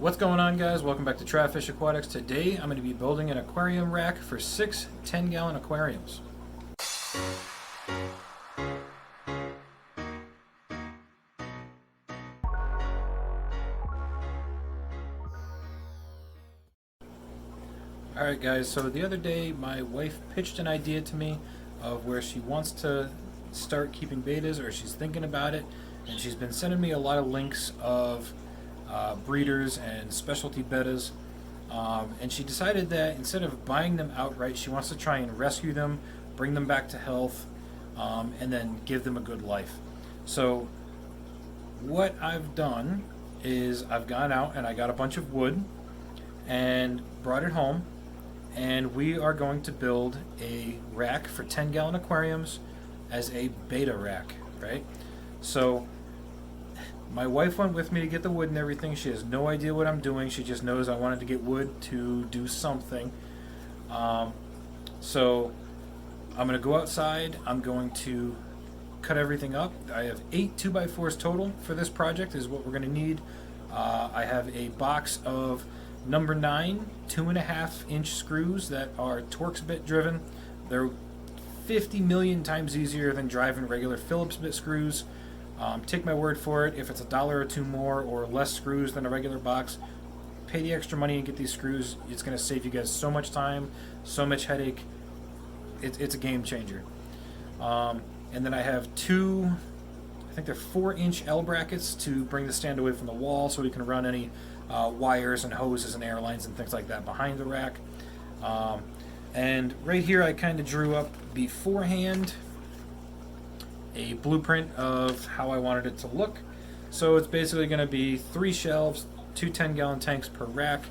What's going on, guys? Welcome back to Fish Aquatics. Today I'm going to be building an aquarium rack for 6 10-gallon aquariums. Alright guys, so the other day my wife pitched an idea to me of where she wants to start keeping bettas, or she's thinking about it, and she's been sending me a lot of links of breeders and specialty bettas, and she decided that instead of buying them outright, she wants to try and rescue them, bring them back to health, and then give them a good life. So what I've done is I've gone out and I got a bunch of wood and brought it home, and we are going to build a rack for 10-gallon aquariums as a betta rack, right? So my wife went with me to get the wood and everything. She has no idea what I'm doing. She just knows I wanted to get wood to do something. So I'm going to go outside. I'm going to cut everything up. I have 8 2x4s total for this project is what we're going to need. I have a box of number 9 2.5-inch screws that are Torx bit driven. They're 50 million times easier than driving regular Phillips bit screws. Take my word for it, if it's $1 or $2 more or less screws than a regular box, pay the extra money and get these screws. It's going to save you guys so much time, so much headache. It's a game changer. And then I have 2, I think they're 4-inch L brackets to bring the stand away from the wall so we can run any wires and hoses and air lines and things like that behind the rack. And right here I kind of drew up beforehand a blueprint of how I wanted it to look. So it's basically going to be 3 shelves, 2 10-gallon tanks per rack,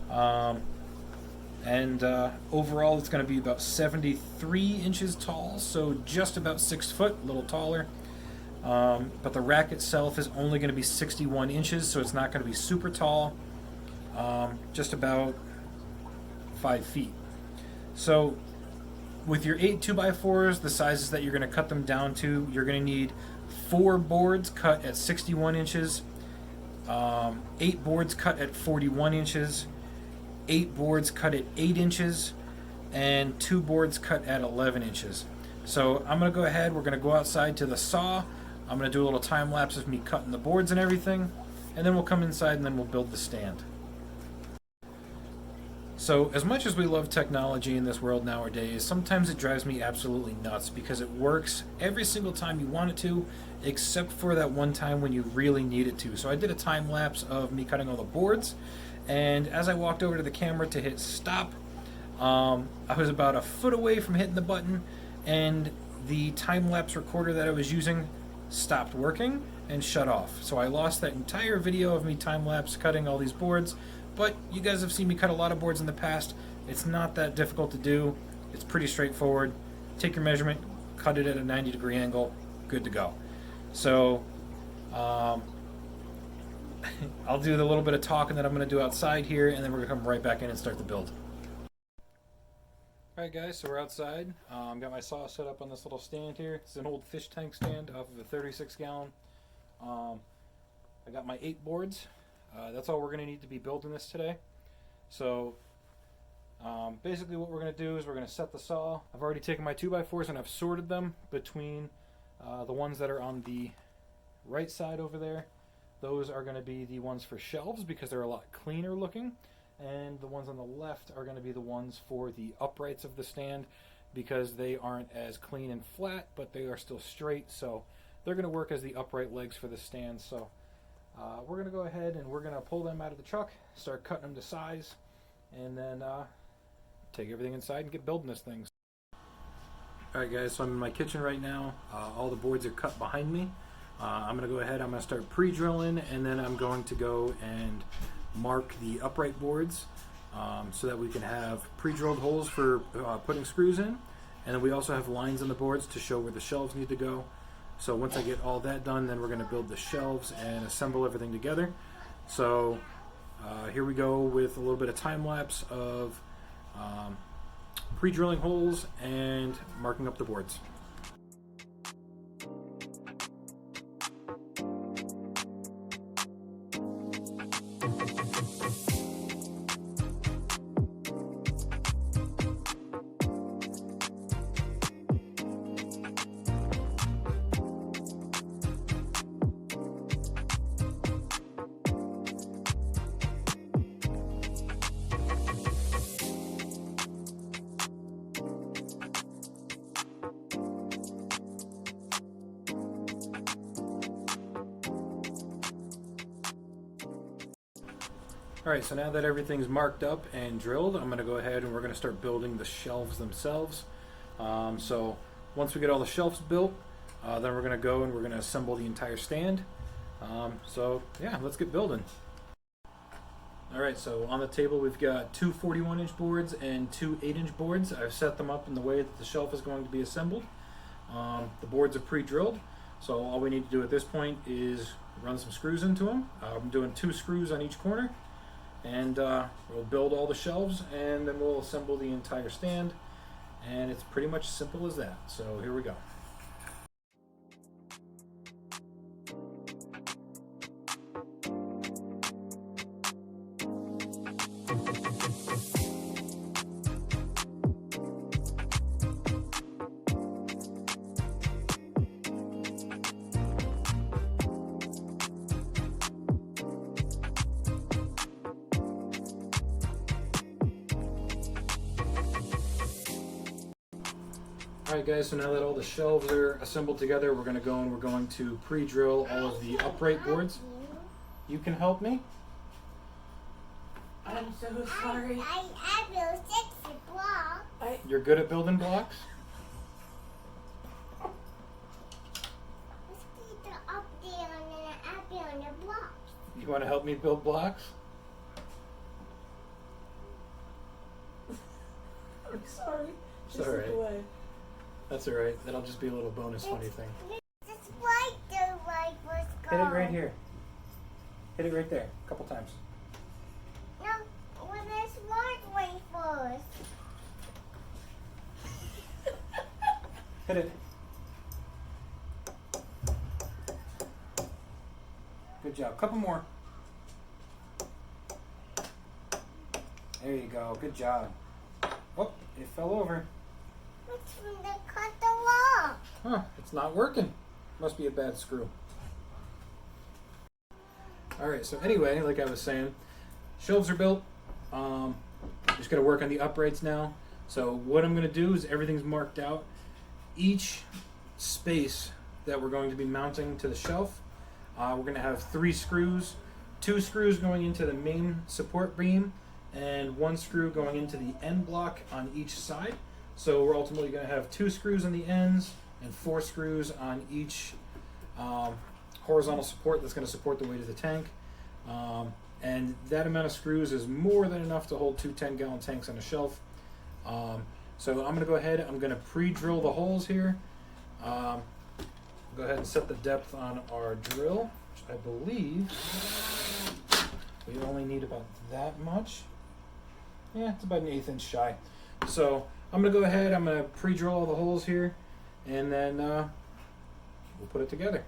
and overall it's going to be about 73 inches tall, so just about 6 foot, a little taller. But the rack itself is only going to be 61 inches, so it's not going to be super tall, just about 5 feet. So with your 8 2x4s, the sizes that you're going to cut them down to, you're going to need 4 boards cut at 61 inches, 8 boards cut at 41 inches, 8 boards cut at 8 inches, and 2 boards cut at 11 inches. So I'm going to go ahead, we're going to go outside to the saw. I'm going to do a little time lapse of me cutting the boards and everything, and then we'll come inside and then we'll build the stand. So as much as we love technology in this world nowadays, sometimes it drives me absolutely nuts because it works every single time you want it to, except for that one time when you really need it to. So I did a time lapse of me cutting all the boards, and as I walked over to the camera to hit stop, I was about a foot away from hitting the button, and the time lapse recorder that I was using stopped working and shut off. So I lost that entire video of me time lapse cutting all these boards. But you guys have seen me cut a lot of boards in the past. It's not that difficult to do. It's pretty straightforward. Take your measurement, cut it at a 90-degree angle, good to go. So I'll do the little bit of talking that I'm going to do outside here, and then we're going to come right back in and start the build. Alright guys, so we're outside. Got my saw set up on this little stand here. It's an old fish tank stand off of a 36-gallon. I got my 8 boards. That's all we're going to need to be building this today. So basically what we're going to do is we're going to set the saw. I've already taken my 2x4s and I've sorted them between the ones that are on the right side over there. Those are going to be the ones for shelves because they're a lot cleaner looking. And the ones on the left are going to be the ones for the uprights of the stand because they aren't as clean and flat, but they are still straight. So they're going to work as the upright legs for the stand. So we're going to go ahead and we're going to pull them out of the truck, start cutting them to size, and then take everything inside and get building this thing. Alright guys, so I'm in my kitchen right now. All the boards are cut behind me. I'm going to go ahead, I'm going to start pre-drilling, and then I'm going to go and mark the upright boards so that we can have pre-drilled holes for putting screws in. And then we also have lines on the boards to show where the shelves need to go. So once I get all that done, then we're going to build the shelves and assemble everything together. So here we go with a little bit of time lapse of pre-drilling holes and marking up the boards. Alright, so now that everything's marked up and drilled, I'm going to go ahead and we're going to start building the shelves themselves. So once we get all the shelves built, then we're going to go and we're going to assemble the entire stand. So yeah, let's get building. Alright, so on the table we've got two 41-inch boards and two 8-inch boards. I've set them up in the way that the shelf is going to be assembled. The boards are pre-drilled, so all we need to do at this point is run some screws into them. I'm doing 2 screws on each corner, and we'll build all the shelves, and then we'll assemble the entire stand, and it's pretty much simple as that. So here we go. Alright guys, so now that all the shelves are assembled together, we're going to go and we're going to pre-drill all of the upright boards. You can help me? I'm so sorry. I built 6 blocks. You're good at building blocks? Let's keep it up there and then up there on the blocks. You want to help me build blocks? I'm sorry. It's Just alright. look away. That's alright. That'll just be a little bonus funny thing. Just right there, right was Hit it right here. Hit it right there. A couple times. No, well, there's right way first. Hit it. Good job. Couple more. There you go. Good job. Oh, it fell over. Which one they cut the wall? Huh, it's not working. Must be a bad screw. Alright, so anyway, like I was saying, shelves are built. Just got to work on the uprights now. So what I'm going to do is everything's marked out. Each space that we're going to be mounting to the shelf, we're going to have 3 screws. 2 screws going into the main support beam and 1 screw going into the end block on each side. So we're ultimately going to have 2 screws on the ends and 4 screws on each horizontal support that's going to support the weight of the tank. And that amount of screws is more than enough to hold 2 10-gallon tanks on a shelf. So I'm going to go ahead, I'm going to pre-drill the holes here. Go ahead and set the depth on our drill, which I believe we only need about that much. Yeah, it's about an 1/8 inch shy. So I'm going to go ahead, I'm going to pre-drill all the holes here, and then we'll put it together.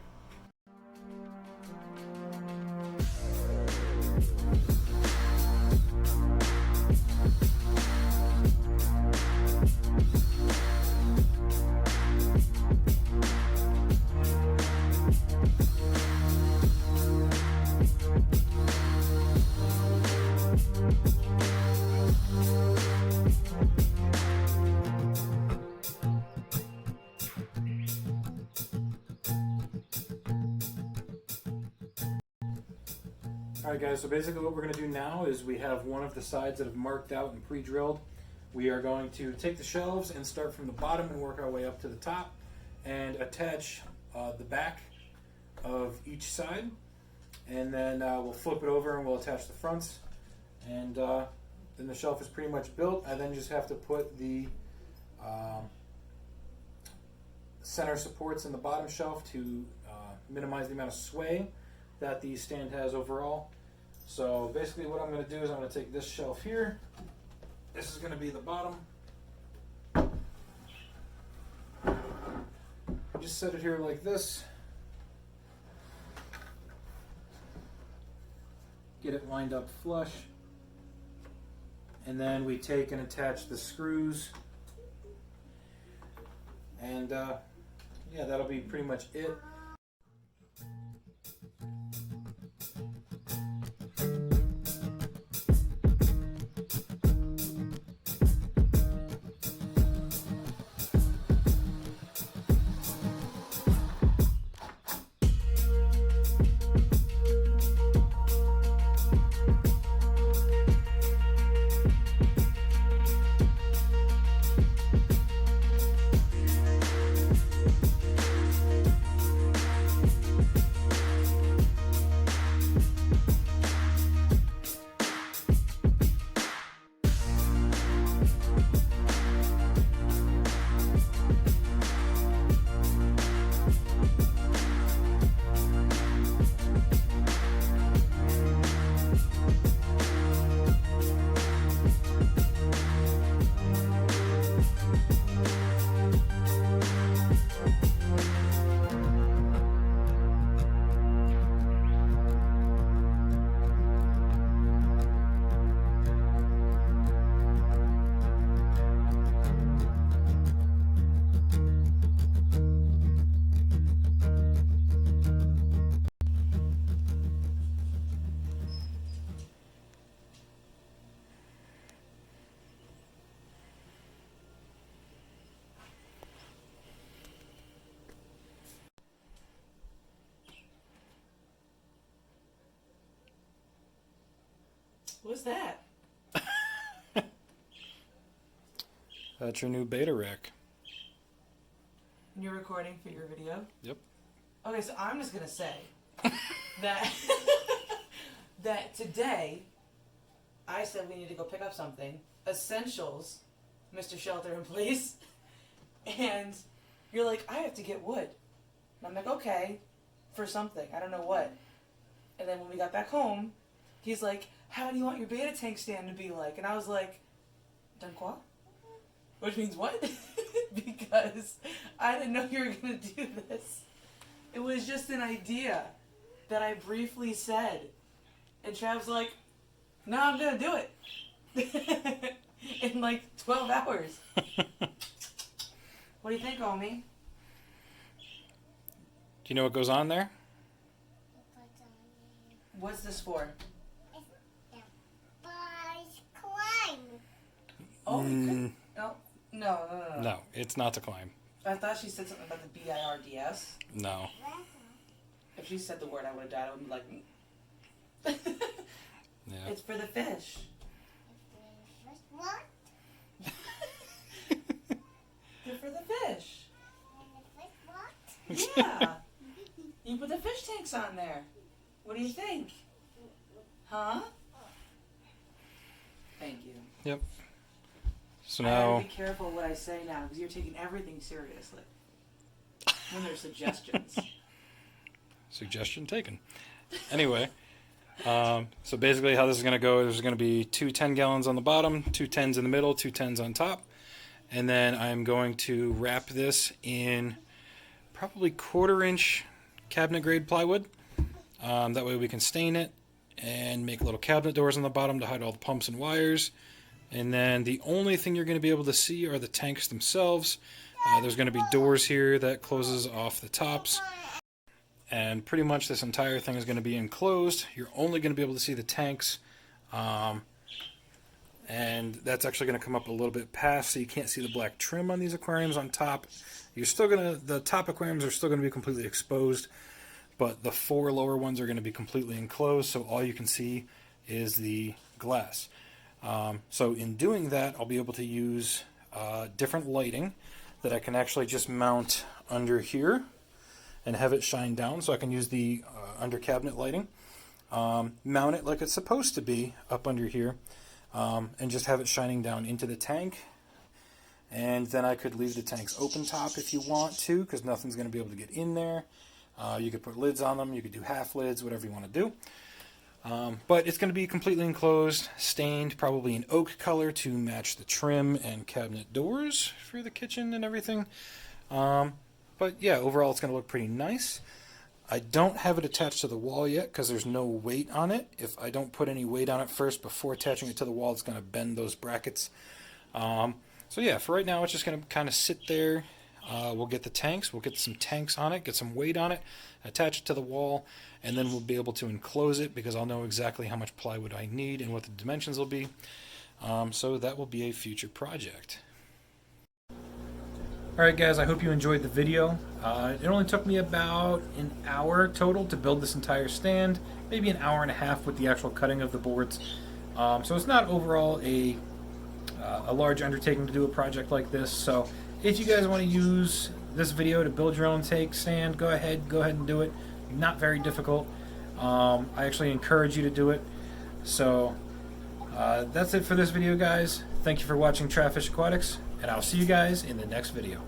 Alright guys, so basically what we're going to do now is we have one of the sides that have marked out and pre-drilled. We are going to take the shelves and start from the bottom and work our way up to the top and attach the back of each side, and then we'll flip it over and we'll attach the fronts, and then the shelf is pretty much built. I then just have to put the center supports in the bottom shelf to minimize the amount of sway that the stand has overall. So basically what I'm going to do is I'm going to take this shelf here. This is going to be the bottom. Just set it here like this. Get it lined up flush. And then we take and attach the screws. And yeah, that'll be pretty much it. What's that? That's your new beta rack. You're recording for your video? Yep. Okay, so I'm just gonna say that that today I said we need to go pick up something. Essentials, Mr. Shelter in Place. And you're like, I have to get wood. And I'm like, okay, for something. I don't know what. And then when we got back home, he's like, how do you want your beta tank stand to be like? And I was like, Dun quoi? Which means what? Because I didn't know you were going to do this. It was just an idea that I briefly said. And Trav's like, no, I'm going to do it. In like 12 hours. What do you think, homie? Do you know what goes on there? What's this for? Boys climb. Oh, you could, no. No, it's not to climb. I thought she said something about the BIRDS. No. If she said the word, I would have died. I would be like, Yeah. It's for the fish. What? They're for the fish. What? Yeah. You put the fish tanks on there. What do you think? Huh? Thank you. Yep. So I now, gotta be careful what I say now because you're taking everything seriously. When there's suggestions. suggestion taken. Anyway, so basically how this is going to go, there's going to be two 10-gallons on the bottom, two 10s in the middle, two 10s on top. And then I'm going to wrap this in probably 1/4-inch cabinet grade plywood. That way we can stain it and make little cabinet doors on the bottom to hide all the pumps and wires. And then the only thing you're going to be able to see are the tanks themselves. There's going to be doors here that closes off the tops. And pretty much this entire thing is going to be enclosed. You're only going to be able to see the tanks. And that's actually going to come up a little bit past, so you can't see the black trim on these aquariums on top. You're still going to, the top aquariums are still going to be completely exposed, but the 4 lower ones are going to be completely enclosed, so all you can see is the glass. So in doing that, I'll be able to use different lighting that I can actually just mount under here and have it shine down, so I can use the under cabinet lighting, mount it like it's supposed to be up under here, and just have it shining down into the tank. And then I could leave the tanks open top if you want to, because nothing's going to be able to get in there. You could put lids on them, you could do half lids, whatever you want to do. But it's going to be completely enclosed, stained, probably in oak color to match the trim and cabinet doors for the kitchen and everything. But yeah, overall it's going to look pretty nice. I don't have it attached to the wall yet because there's no weight on it. If I don't put any weight on it first before attaching it to the wall, it's going to bend those brackets. So yeah, for right now it's just going to kind of sit there. We'll get the tanks, we'll get some tanks on it, get some weight on it, attach it to the wall, and then we'll be able to enclose it because I'll know exactly how much plywood I need and what the dimensions will be. So that will be a future project. Alright guys, I hope you enjoyed the video. It only took me about an hour total to build this entire stand, maybe an hour and a half with the actual cutting of the boards. So it's not overall a large undertaking to do a project like this. So if you guys want to use this video to build your own tank stand, go ahead and do it. Not very difficult. I actually encourage you to do it. So that's it for this video, guys. Thank you for watching Trapfish Aquatics, and I'll see you guys in the next video.